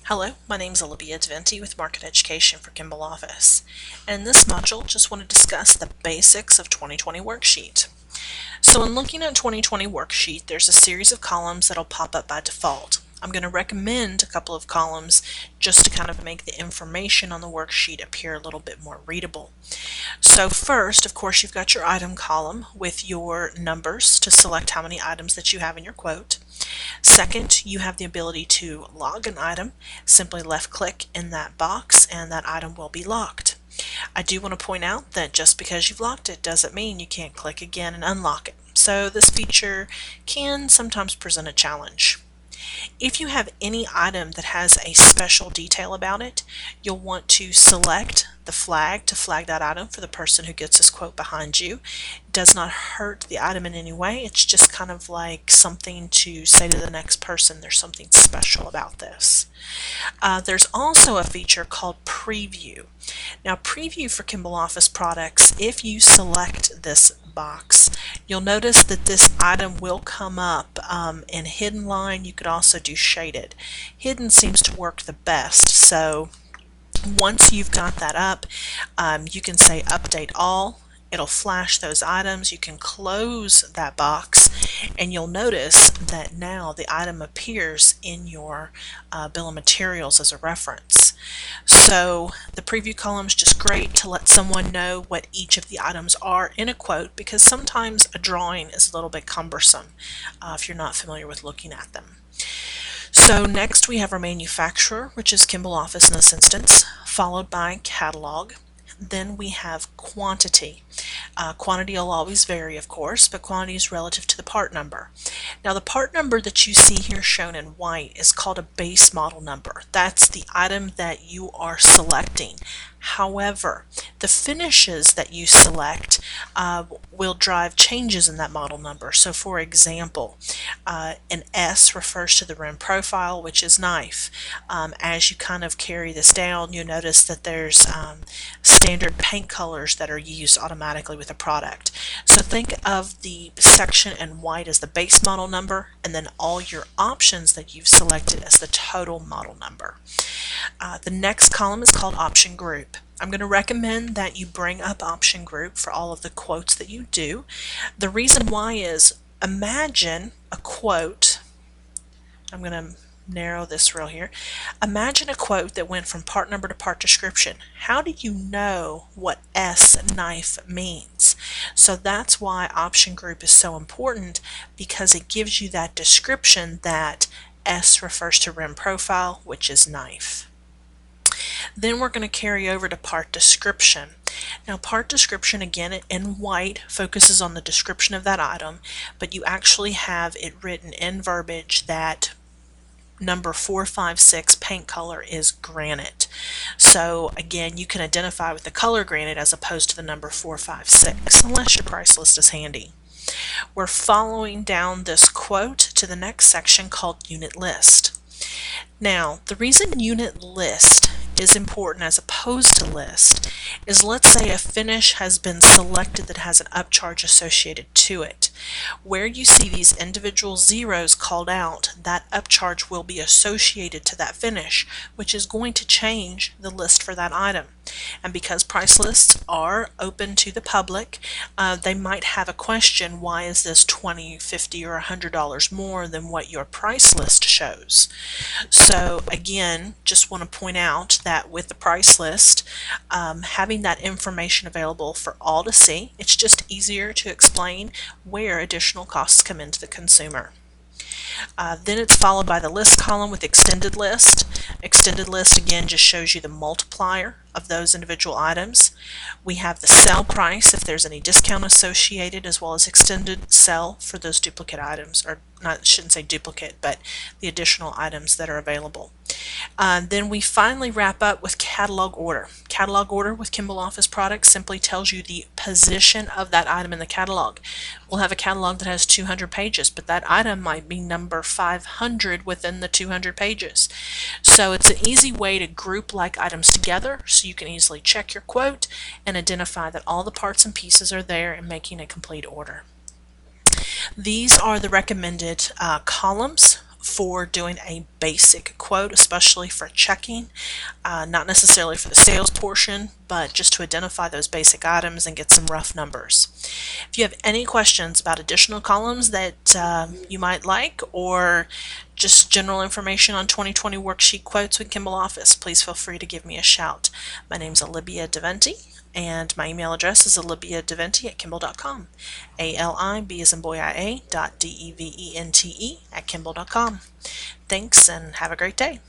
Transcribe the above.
Hello, my name is alibia.devente with Market Education for Kimball Office. And in this module, just want to discuss the basics of 2020 worksheet. So in looking at 2020 worksheet, there's a series of columns that'll pop up by default. I'm going to recommend a couple of columns just to kind of make the information on the worksheet appear a little bit more readable. So first, of course, you've got your item column with your numbers to select how many items that you have in your quote. Second, you have the ability to log an item. Simply left click in that box and that item will be locked. I do want to point out that just because you've locked it doesn't mean you can't click again and unlock it. So this feature can sometimes present a challenge. If you have any item that has a special detail about it, you'll want to select the flag to flag that item for the person who gets this quote behind you. It does not hurt the item in any way. It's just kind of like something to say to the next person there's something special about this. There's also a feature called Preview. Now, Preview for Kimball Office products, if you select this box, you'll notice that this item will come up in hidden line. You could also do shaded. Hidden seems to work the best, so once you've got that up, you can say update all. It'll flash those items. You can close that box and you'll notice that now the item appears in your bill of materials as a reference. So the preview column is just great to let someone know what each of the items are in a quote, because sometimes a drawing is a little bit cumbersome if you're not familiar with looking at them. So next we have our manufacturer, which is Kimball Office in this instance, followed by catalog. Then we have quantity. Quantity will always vary, of course, but quantity is relative to the part number. Now the part number that you see here shown in white is called a base model number. That's the item that you are selecting. However, the finishes that you select will drive changes in that model number. So for example, an S refers to the rim profile, which is knife. As you kind of carry this down, you'll notice that there's standard paint colors that are used automatically with a product. So think of the section in white as the base model number, and then all your options that you've selected as the total model number. The next column is called option group. I'm going to recommend that you bring up option group for all of the quotes that you do. The reason why is, imagine a quote. I'm going to narrow this real here. Imagine a quote that went from part number to part description. How do you know what S knife means? So that's why option group is so important, because it gives you that description that S refers to rim profile, which is knife. Then we're going to carry over to part description. Now part description, again in white, focuses on the description of that item, but you actually have it written in verbiage that number 456 paint color is granite. So again, you can identify with the color granite as opposed to the number 456, unless your price list is handy. We're following down this quote to the next section called unit list. Now, the reason unit list is important as opposed to list is, let's say a finish has been selected that has an upcharge associated to it. Where you see these individual zeros called out, that upcharge will be associated to that finish, which is going to change the list for that item. And because price lists are open to the public, they might have a question: why is this $20, $50, or $100 more than what your price list shows? So again, just want to point out that with the price list, having that information available for all to see, it's just easier to explain where additional costs come into the consumer. Then it's followed by the list column with extended list. Extended list again just shows you the multiplier of those individual items. We have the sell price if there's any discount associated, as well as extended sell for those duplicate items, or not, I shouldn't say duplicate, but the additional items that are available. Then we finally wrap up with catalog order. Catalog order with Kimball Office products simply tells you the position of that item in the catalog. We'll have a catalog that has 200 pages, but that item might be number 500 within the 200 pages. So it's an easy way to group like items together, so you can easily check your quote and identify that all the parts and pieces are there and making a complete order. These are the recommended columns for doing a basic quote, especially for checking, not necessarily for the sales portion, but just to identify those basic items and get some rough numbers. If you have any questions about additional columns that you might like, or just general information on 2020 worksheet quotes with Kimball Office, please feel free to give me a shout. My name is alibia.devente, and my email address is alibia.devente@kimball.com. ALIB as in boy IA .devente @kimball.com. Thanks, and have a great day.